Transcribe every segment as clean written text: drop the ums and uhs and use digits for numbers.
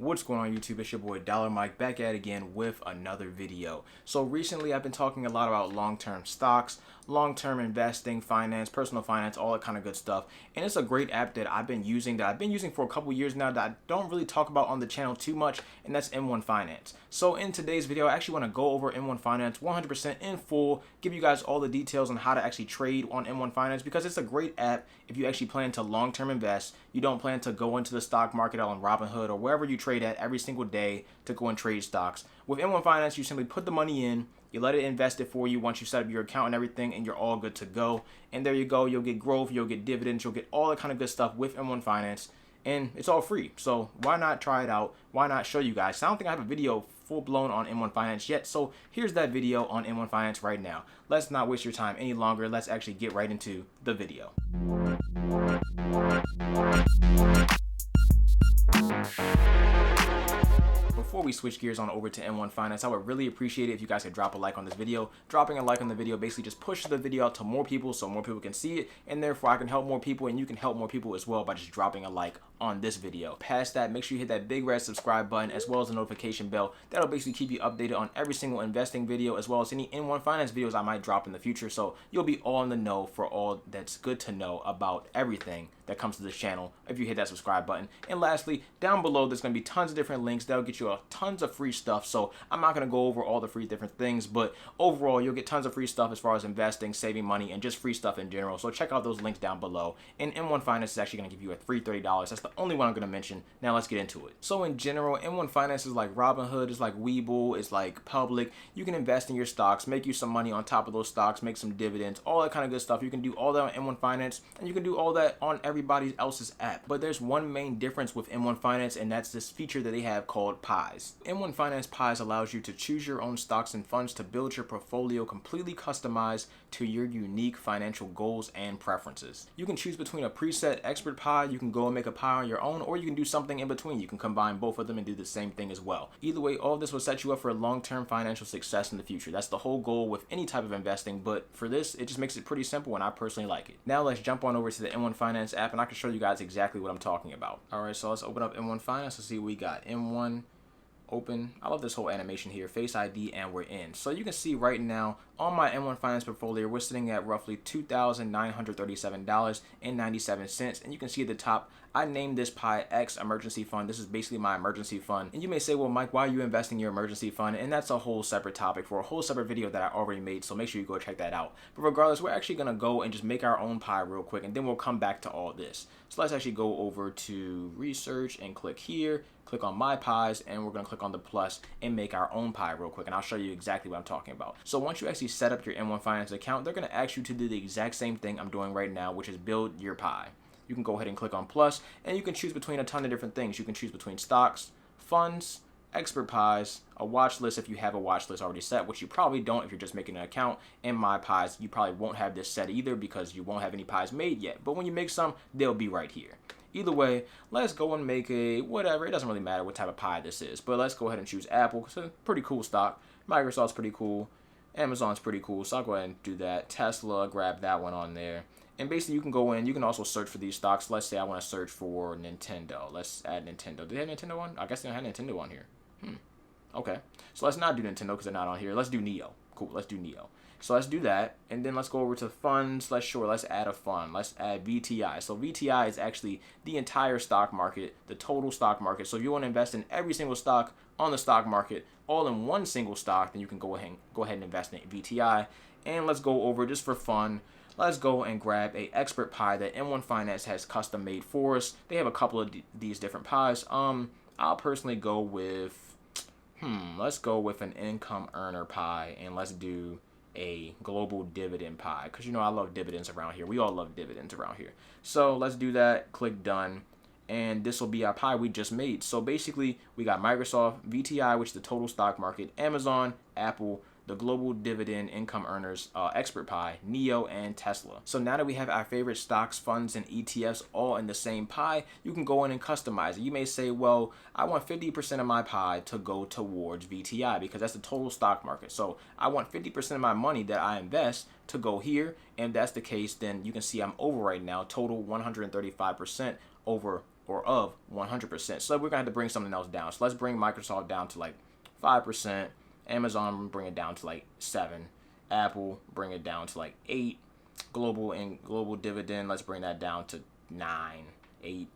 What's going on YouTube? It's your boy Dollar Mike back at it again with another video. So recently I've been talking a lot about long-term stocks, long-term investing, finance, personal finance, all that kind of good stuff. And it's a great app that I've been using for a couple years now that I don't really talk about on the channel too much, and that's M1 Finance. So in today's video, I actually want to go over M1 Finance 100% in full, give you guys all the details on how to actually trade on M1 Finance because it's a great app if you actually plan to long-term invest. You don't plan to go into the stock market on Robinhood or wherever you trade at every single day to go and trade stocks. With M1 Finance, you simply put the money in, you let it invest it for you once you set up your account and everything, and you're all good to go. And there you go. You'll get growth, you'll get dividends, you'll get all that kind of good stuff with M1 Finance, and it's all free. So why not try it out? Why not show you guys? So I don't think I have a video full-blown on M1 Finance yet, so here's that video on M1 Finance right now. Let's not waste your time any longer. Let's actually get right into the video. Before we switch gears on over to M1 Finance, I would really appreciate it if you guys could drop a like on this video. Dropping a like on the video basically just pushes the video out to more people so more people can see it, and therefore I can help more people and you can help more people as well by just dropping a like on this video. Past that, make sure you hit that big red subscribe button as well as the notification bell. That'll basically keep you updated on every single investing video as well as any M1 Finance videos I might drop in the future, so you'll be all in the know for all that's good to know about everything that comes to this channel if you hit that subscribe button. And lastly, down below there's going to be tons of different links that'll get you tons of free stuff, so I'm not going to go over all the free different things, but overall you'll get tons of free stuff as far as investing, saving money, and just free stuff in general. So check out those links down below. And M1 Finance is actually going to give you a free $30. That's the only one I'm going to mention. Now let's get into it. So in general, M1 Finance is like Robinhood, it's like Webull, it's like Public. You can invest in your stocks, make you some money on top of those stocks, make some dividends, all that kind of good stuff. You can do all that on M1 Finance, and you can do all that on everybody else's app. But there's one main difference with M1 Finance, and that's this feature that they have called pies. M1 Finance Pies allows you to choose your own stocks and funds to build your portfolio completely customized to your unique financial goals and preferences. You can choose between a preset expert pie, you can go and make a pie on your own, or you can do something in between. You can combine both of them and do the same thing as well. Either way, all of this will set you up for long-term financial success in the future. That's the whole goal with any type of investing, but for this, it just makes it pretty simple and I personally like it. Now let's jump on over to the M1 Finance app and I can show you guys exactly what I'm talking about. Alright, so let's open up M1 Finance to see what we got. M1 open. I love this whole animation here, Face ID, and we're in. So you can see right now on my M1 Finance portfolio, we're sitting at roughly $2,937.97, and you can see at the top, I named this pie X Emergency Fund. This is basically my emergency fund. And you may say, well, Mike, why are you investing in your emergency fund? And that's a whole separate topic for a whole separate video that I already made, so make sure you go check that out. But regardless, we're actually gonna go and just make our own pie real quick, and then we'll come back to all this. So let's actually go over to research and click here, click on my pies, and we're gonna click on the plus and make our own pie real quick, and I'll show you exactly what I'm talking about. So once you actually set up your M1 Finance account, they're gonna ask you to do the exact same thing I'm doing right now, which is build your pie. You can go ahead and click on plus, and you can choose between a ton of different things. You can choose between stocks, funds, expert pies, a watch list if you have a watch list already set, which you probably don't if you're just making an account, and my pies, you probably won't have this set either because you won't have any pies made yet. But when you make some, they'll be right here. Either way, let's go and make a whatever. It doesn't really matter what type of pie this is, but let's go ahead and choose Apple. It's a pretty cool stock. Microsoft's pretty cool. Amazon's pretty cool, so I'll go ahead and do that. Tesla, grab that one on there. And basically, you can go in, you can also search for these stocks. Let's say I want to search for Nintendo. Let's add Nintendo. Do they have Nintendo on? I guess they don't have Nintendo on here. Okay. So let's not do Nintendo because they're not on here. Let's do Neo. Cool, let's do Neo. So let's do that, and then let's go over to funds. Let's add a fund. Let's add VTI. So VTI is actually the entire stock market, the total stock market. So if you want to invest in every single stock on the stock market, all in one single stock, then you can go ahead and invest in VTI. And let's go over just for fun. Let's go and grab a expert pie that M1 Finance has custom made for us. They have a couple of these different pies. I'll personally go with, let's go with an income earner pie, and let's do a global dividend pie, because you know I love dividends around here. We all love dividends around here. So let's do that, click done, and this will be our pie we just made. So basically we got Microsoft, VTI, which is the total stock market, Amazon, Apple, the global dividend income earners, expert pie, Neo, and Tesla. So now that we have our favorite stocks, funds, and ETFs all in the same pie, you can go in and customize it. You may say, well, I want 50% of my pie to go towards VTI because that's the total stock market. So I want 50% of my money that I invest to go here. And if that's the case, then you can see I'm over right now, total 135% over or of 100%. So we're gonna have to bring something else down. So let's bring Microsoft down to like 5%. Amazon, bring it down to like 7. Apple, bring it down to like 8. Global dividend, let's bring that down to 9, 8.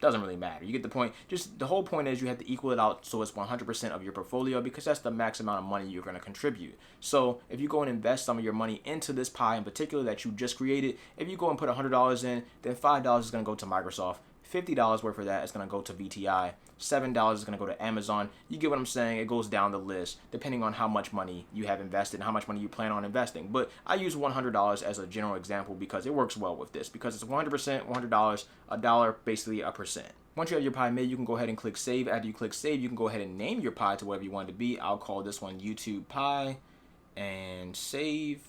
Doesn't really matter. You get the point. Just the whole point is you have to equal it out so it's 100% of your portfolio, because that's the max amount of money you're going to contribute. So if you go and invest some of your money into this pie in particular that you just created, if you go and put $100 in, then $5 is going to go to Microsoft. $50 worth of that is going to go to VTI. $7 is going to go to Amazon. You get what I'm saying? It goes down the list depending on how much money you have invested and how much money you plan on investing. But I use $100 as a general example because it works well with this, because it's 100%, $100, a dollar, basically a percent. Once you have your pie made, you can go ahead and click save. After you click save, you can go ahead and name your pie to whatever you want it to be. I'll call this one YouTube pie and save.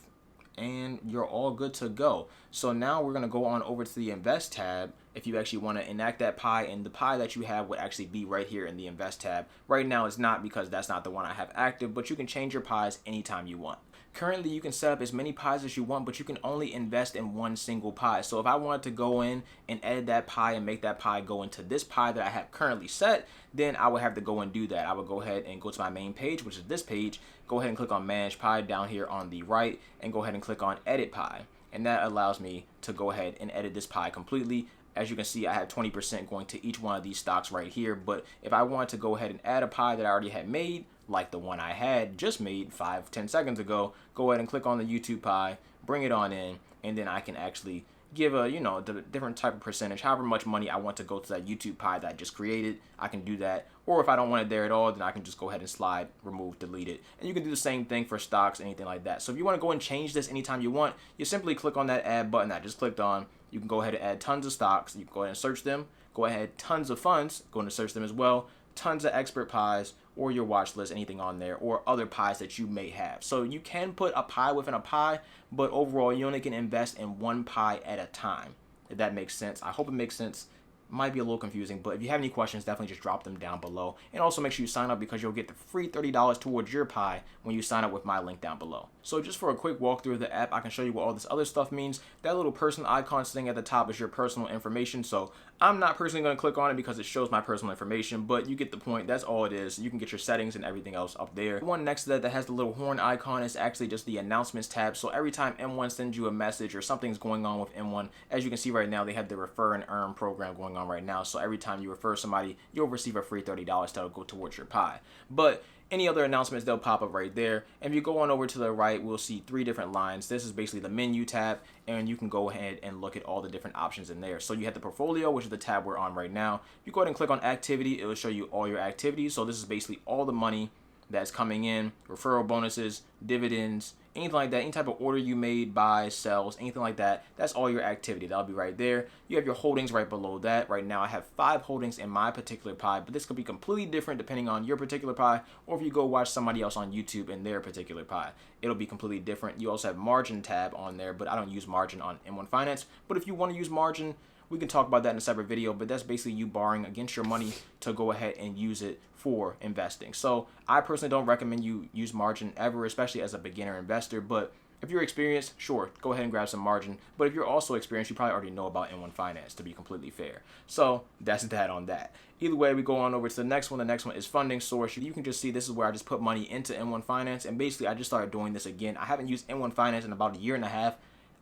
And you're all good to go. So now we're going to go on over to the invest tab if you actually want to enact that pie, and the pie that you have would actually be right here in the invest tab. Right now it's not, because that's not the one I have active, but you can change your pies anytime you want. Currently you can set up as many pies as you want, but you can only invest in one single pie. So if I wanted to go in and edit that pie and make that pie go into this pie that I have currently set, then I would have to go and do that. I would go ahead and go to my main page, which is this page, go ahead and click on manage pie down here on the right, and go ahead and click on edit pie. And that allows me to go ahead and edit this pie completely. As you can see, I have 20% going to each one of these stocks right here. But if I wanted to go ahead and add a pie that I already had made, like the one I had just made 5-10 seconds ago, go ahead and click on the YouTube pie, bring it on in, and then I can actually give a, the different type of percentage, however much money I want to go to that YouTube pie that I just created. I can do that. Or if I don't want it there at all, then I can just go ahead and slide, remove, delete it. And you can do the same thing for stocks, anything like that. So if you want to go and change this anytime you want, you simply click on that add button that I just clicked on. You can go ahead and add tons of stocks. You can go ahead and search them. Go ahead, tons of funds, go ahead and search them as well. Tons of expert pies, or your watch list, anything on there, or other pies that you may have. So you can put a pie within a pie, but overall you only can invest in one pie at a time, if that makes sense. I hope it makes sense. Might be a little confusing, but if you have any questions, definitely just drop them down below. And also make sure you sign up, because you'll get the free $30 towards your pie when you sign up with my link down below. So just for a quick walkthrough of the app, I can show you what all this other stuff means. That little person icon sitting at the top is your personal information. So I'm not personally going to click on it because it shows my personal information, but you get the point. That's all it is. You can get your settings and everything else up there. The one next to that has the little horn icon is actually just the announcements tab. So every time M1 sends you a message or something's going on with M1, as you can see right now, they have the refer and earn program going on right now. So every time you refer somebody, you'll receive a free $30 that'll go towards your pie. But any other announcements, they'll pop up right there. And if you go on over to the right, we'll see 3 different lines. This is basically the menu tab, and you can go ahead and look at all the different options in there. So you have the portfolio, which is the tab we're on right now. If you go ahead and click on activity, it will show you all your activities. So this is basically all the money that's coming in, referral bonuses, dividends, anything like that, any type of order you made, buys, sells, anything like that. That's all your activity. That'll be right there. You have your holdings right below that. Right now I have 5 holdings in my particular pie, but this could be completely different depending on your particular pie, or if you go watch somebody else on YouTube in their particular pie, it'll be completely different. You also have margin tab on there, but I don't use margin on M1 Finance. But if you want to use margin, we can talk about that in a separate video, but that's basically you borrowing against your money to go ahead and use it for investing. So I personally don't recommend you use margin ever, especially as a beginner investor. But if you're experienced, sure, go ahead and grab some margin. But if you're also experienced, you probably already know about M1 Finance, to be completely fair. So that's that on that. Either way, we go on over to the next one. The next one is funding source. You can just see this is where I just put money into M1 Finance, and basically I just started doing this again. I haven't used M1 Finance in about 1.5 years.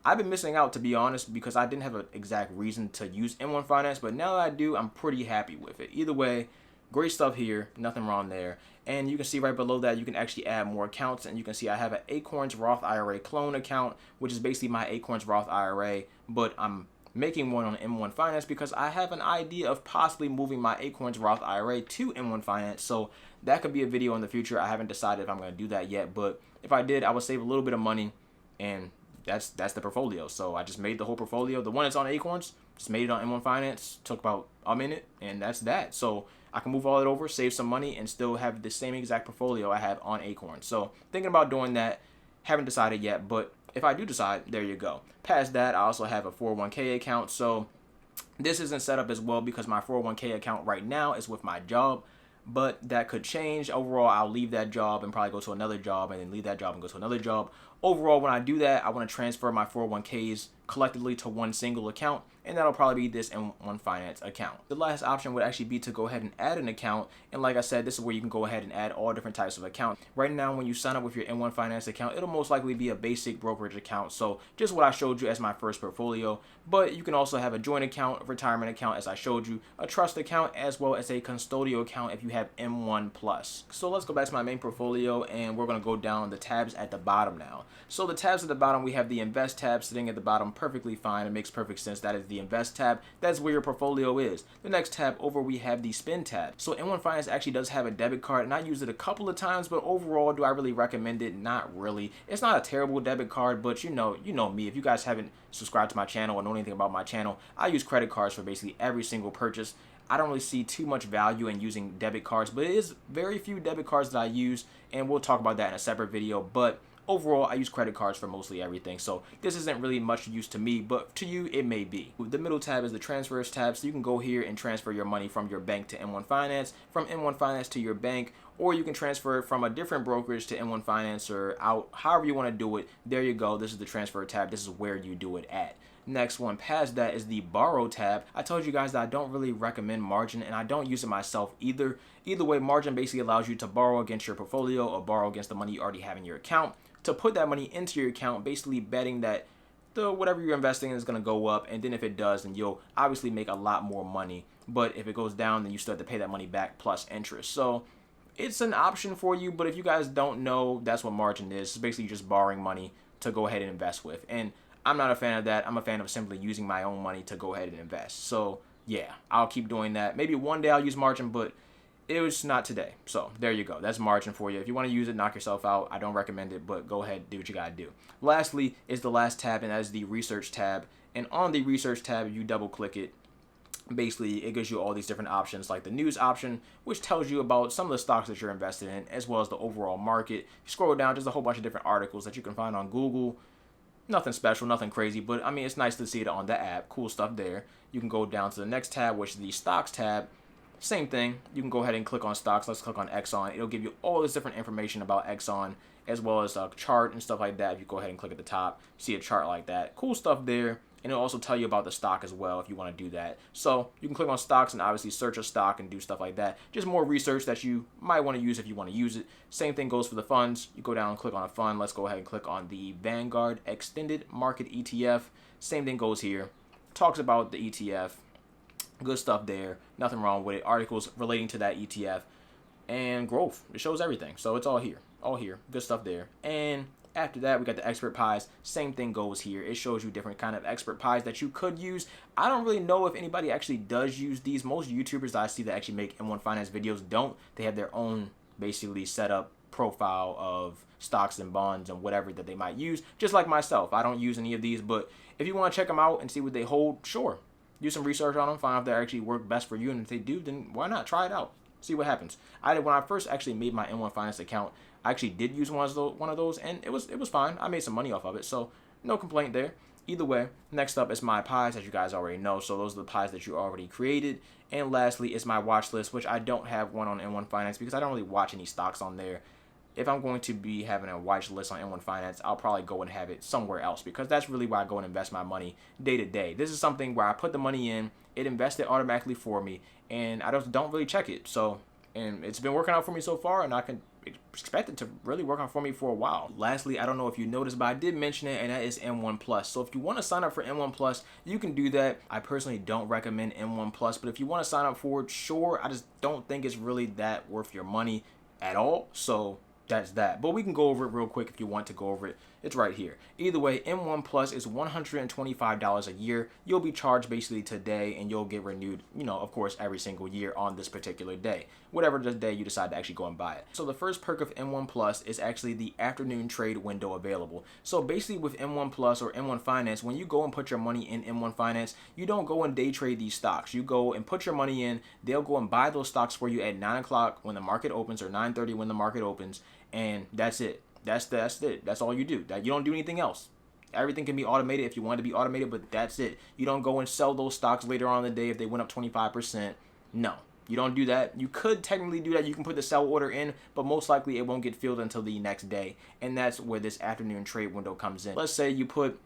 I've been missing out, to be honest, because I didn't have an exact reason to use M1 Finance, but now that I do, I'm pretty happy with it. Either way, great stuff here, nothing wrong there. And you can see right below that, you can actually add more accounts, and you can see I have an Acorns Roth IRA clone account, which is basically my Acorns Roth IRA, but I'm making one on M1 Finance because I have an idea of possibly moving my Acorns Roth IRA to M1 Finance. So that could be a video in the future. I haven't decided if I'm going to do that yet, but if I did, I would save a little bit of money, and that's the portfolio. So I just made the whole portfolio. The one that's on Acorns, just made it on M1 Finance, took about a minute, and that's that. So I can move all it over, save some money, and still have the same exact portfolio I have on Acorns. So thinking about doing that, haven't decided yet, but if I do decide, there you go. Past that, I also have a 401k account. So this isn't set up as well because my 401k account right now is with my job, but that could change. Overall, I'll leave that job and probably go to another job, and then leave that job and go to another job. overall, when I do that, I want to transfer my 401ks collectively to one single account, and that'll probably be this M1 Finance account. The last option would actually be to go ahead and add an account, and like I said, this is where you can go ahead and add all different types of accounts. Right now, when you sign up with your M1 Finance account, it'll most likely be a basic brokerage account, so just what I showed you as my first portfolio, but you can also have a joint account, a retirement account as I showed you, a trust account, as well as a custodial account if you have M1 Plus. So let's go back to my main portfolio, and we're going to go down the tabs at the bottom now. So the tabs at the bottom, we have the Invest tab sitting at the bottom, perfectly fine. It makes perfect sense. That is the Invest tab. That's where your portfolio is. The next tab over, we have the Spend tab. So M1 Finance actually does have a debit card, and I used it a couple of times, but overall, do I really recommend it? Not really. It's not a terrible debit card, but you know me. If you guys haven't subscribed to my channel or know anything about my channel, I use credit cards for basically every single purchase. I don't really see too much value in using debit cards, but it is very few debit cards that I use, and we'll talk about that in a separate video. But overall, I use credit cards for mostly everything, so this isn't really much use to me, but to you, it may be. The middle tab is the Transfers tab, so you can go here and transfer your money from your bank to M1 Finance, from M1 Finance to your bank, or you can transfer it from a different brokerage to M1 Finance or out, however you want to do it. There you go. This is the Transfer tab. This is where you do it at. Next one past that is the Borrow tab. I told you guys that I don't really recommend margin, and I don't use it myself either. Either way, margin basically allows you to borrow against your portfolio or borrow against the money you already have in your account, to put that money into your account, basically betting that whatever you're investing in is going to go up, and then if it does, then you'll obviously make a lot more money. But if it goes down, then you still have to pay that money back plus interest. So it's an option for you, but if you guys don't know, that's what margin is. It's basically just borrowing money to go ahead and invest with. And I'm not a fan of that. I'm a fan of simply using my own money to go ahead and invest. So yeah, I'll keep doing that. Maybe one day I'll use margin, but it was not today. So there you go. That's margin for you. If you want to use it, knock yourself out. I don't recommend it, but go ahead, do what you got to do. Lastly is the last tab, and that is the Research tab. And on the Research tab, you double click it. Basically, it gives you all these different options, like the news option, which tells you about some of the stocks that you're invested in, as well as the overall market. You scroll down, there's a whole bunch of different articles that you can find on Google. Nothing special, nothing crazy, but I mean, it's nice to see it on the app. Cool stuff there. You can go down to the next tab, which is the Stocks tab. Same thing. You can go ahead and click on stocks. Let's click on Exxon. It'll give you all this different information about Exxon, as well as a chart and stuff like that. If you go ahead and click at the top, see a chart like that. Cool stuff there. And it'll also tell you about the stock as well if you want to do that. So you can click on stocks and obviously search a stock and do stuff like that. Just more research that you might want to use if you want to use it. Same thing goes for the funds. You go down and click on a fund. Let's go ahead and click on the Vanguard Extended Market ETF. Same thing goes here. Talks about the ETF. Good stuff there. Nothing wrong with it. Articles relating to that ETF. And growth. It shows everything. So it's all here. All here. Good stuff there. And after that, we got the expert pies. Same thing goes here. It shows you different kind of expert pies that you could use. I don't really know if anybody actually does use these. Most YouTubers that I see that actually make M1 Finance videos don't. They have their own basically set up profile of stocks and bonds and whatever that they might use. Just like myself. I don't use any of these, but if you want to check them out and see what they hold, sure. Do some research on them. Find out if they actually work best for you. And if they do, then why not? Try it out. See what happens. When I first actually made my M1 Finance account, I actually did use one of those, and it was fine. I made some money off of it, so no complaint there. Either way, next up is my pies, as you guys already know. So those are the pies that you already created. And lastly is my watch list, which I don't have one on M1 Finance because I don't really watch any stocks on there. If I'm going to be having a watch list on M1 Finance, I'll probably go and have it somewhere else because that's really where I go and invest my money day to day. This is something where I put the money in, it invested automatically for me, and I don't really check it. So, and it's been working out for me so far, and I can expect it to really work out for me for a while. Lastly, I don't know if you noticed, but I did mention it, and that is M1 Plus. So if you want to sign up for M1 Plus, you can do that. I personally don't recommend M1 Plus, but if you want to sign up for it, sure. I just don't think it's really that worth your money at all. So that's that. But we can go over it real quick if you want to go over it. It's right here. Either way, M1 Plus is $125 a year. You'll be charged basically today, and you'll get renewed, of course, every single year on this particular day, whatever the day you decide to actually go and buy it. So the first perk of M1 Plus is actually the afternoon trade window available. So basically with M1 Plus or M1 Finance, when you go and put your money in M1 Finance, you don't go and day trade these stocks. You go and put your money in. They'll go and buy those stocks for you at 9 o'clock when the market opens or 9:30 when the market opens, and that's it. That's it. That's all you do. You don't do anything else. Everything can be automated if you want it to be automated, but that's it. You don't go and sell those stocks later on in the day if they went up 25%. No. You don't do that. You could technically do that. You can put the sell order in, but most likely it won't get filled until the next day. And that's where this afternoon trade window comes in. Let's say you put,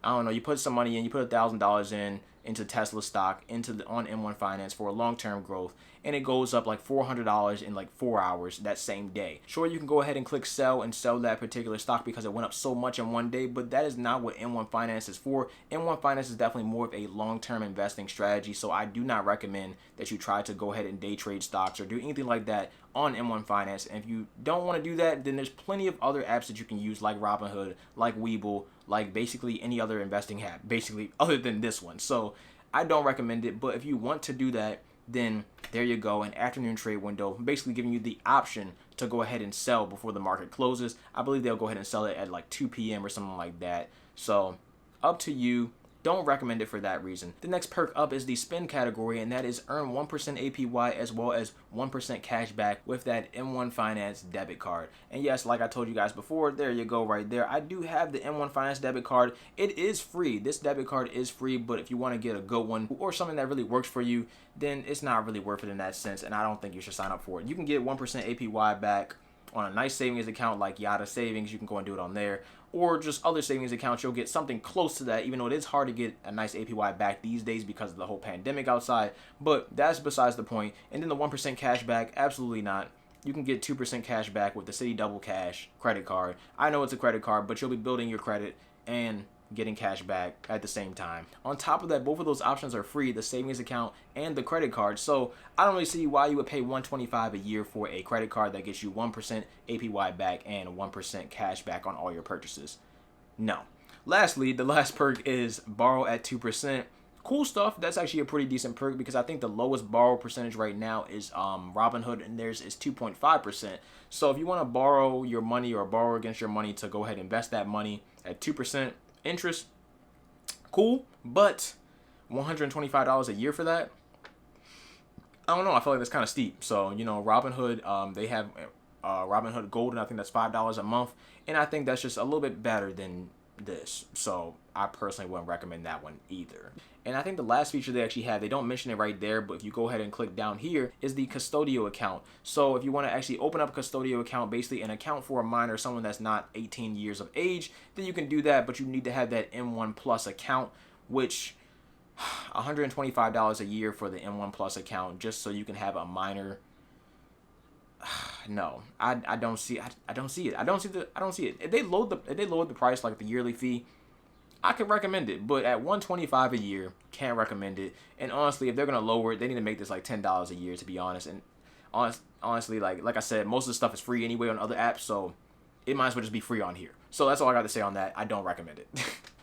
I don't know, you put some money in, you put $1,000 in into Tesla stock on M1 Finance for long-term growth, and it goes up like $400 in like 4 hours that same day. Sure, you can go ahead and click sell and sell that particular stock because it went up so much in one day, but that is not what M1 Finance is for. M1 Finance is definitely more of a long-term investing strategy, so I do not recommend that you try to go ahead and day trade stocks or do anything like that on M1 Finance. And if you don't want to do that, then there's plenty of other apps that you can use, like Robinhood, like Webull, like basically any other investing app, basically other than this one. So I don't recommend it, but if you want to do that, then there you go, an afternoon trade window, basically giving you the option to go ahead and sell before the market closes. I believe they'll go ahead and sell it at like 2 p.m. or something like that. So up to you. Don't recommend it for that reason. The next perk up is the spend category, and that is earn 1% APY as well as 1% cash back with that M1 Finance debit card. And yes, like I told you guys before, there you go right there. I do have the M1 Finance debit card. It is free. This debit card is free, but if you want to get a good one or something that really works for you, then it's not really worth it in that sense, and I don't think you should sign up for it. You can get 1% APY back on a nice savings account like Yada Savings. You can go and do it on there, or just other savings accounts. You'll get something close to that, even though it is hard to get a nice APY back these days because of the whole pandemic outside, but that's besides the point. And then the 1% cash back, absolutely not. You can get 2% cash back with the Citi Double Cash credit card. I know it's a credit card, but you'll be building your credit and getting cash back at the same time. On top of that, both of those options are free, the savings account and the credit card. So I don't really see why you would pay $125 a year for a credit card that gets you 1% APY back and 1% cash back on all your purchases. No. Lastly, the last perk is borrow at 2%. Cool stuff. That's actually a pretty decent perk because I think the lowest borrow percentage right now is Robinhood, and theirs is 2.5%. So if you want to borrow your money or borrow against your money to go ahead and invest that money at 2% interest, cool, but $125 a year for that, I don't know. I feel like that's kind of steep. So, you know, Robinhood, they have Robinhood Gold, and I think that's $5 a month, and I think that's just a little bit better than this. So I personally wouldn't recommend that one either. And I think the last feature they actually have, they don't mention it right there, but if you go ahead and click down here, is the custodial account. So if you want to actually open up a custodial account, basically an account for a minor, someone that's not 18 years of age, then you can do that, but you need to have that M1 Plus account, which $125 a year for the M1 Plus account just so you can have a minor. No, I don't see it. I don't see it. If they lower the price, like the yearly fee, I could recommend it, but at $125 a year, can't recommend it. And honestly, if they're gonna lower it, they need to make this like $10 a year, to be honest. And honestly, like I said, most of the stuff is free anyway on other apps, so it might as well just be free on here. So that's all I got to say on that. I don't recommend it.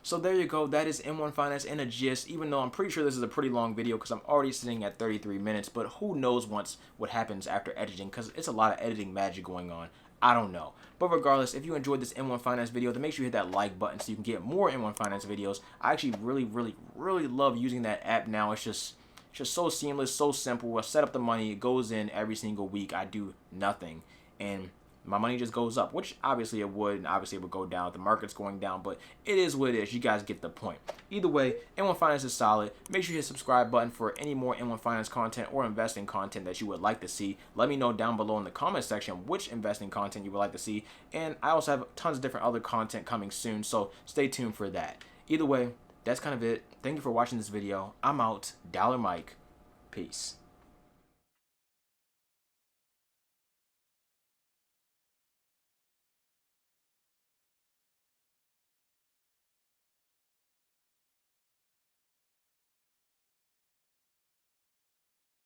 So there you go. That is M1 Finance in a gist, even though I'm pretty sure this is a pretty long video because I'm already sitting at 33 minutes, but who knows what happens after editing, because it's a lot of editing magic going on. I don't know. But regardless, if you enjoyed this M1 Finance video, then make sure you hit that like button so you can get more M1 Finance videos. I actually really love using that app now. It's just so seamless, so simple. I set up the money, it goes in every single week. I do nothing, and my money just goes up, which obviously it would, and obviously it would go down if the market's going down, but it is what it is. You guys get the point. Either way, M1 Finance is solid. Make sure you hit the subscribe button for any more M1 Finance content or investing content that you would like to see. Let me know down below in the comment section which investing content you would like to see, and I also have tons of different other content coming soon, so stay tuned for that. Either way, that's kind of it. Thank you for watching this video. I'm out. Dollar Mike. Peace.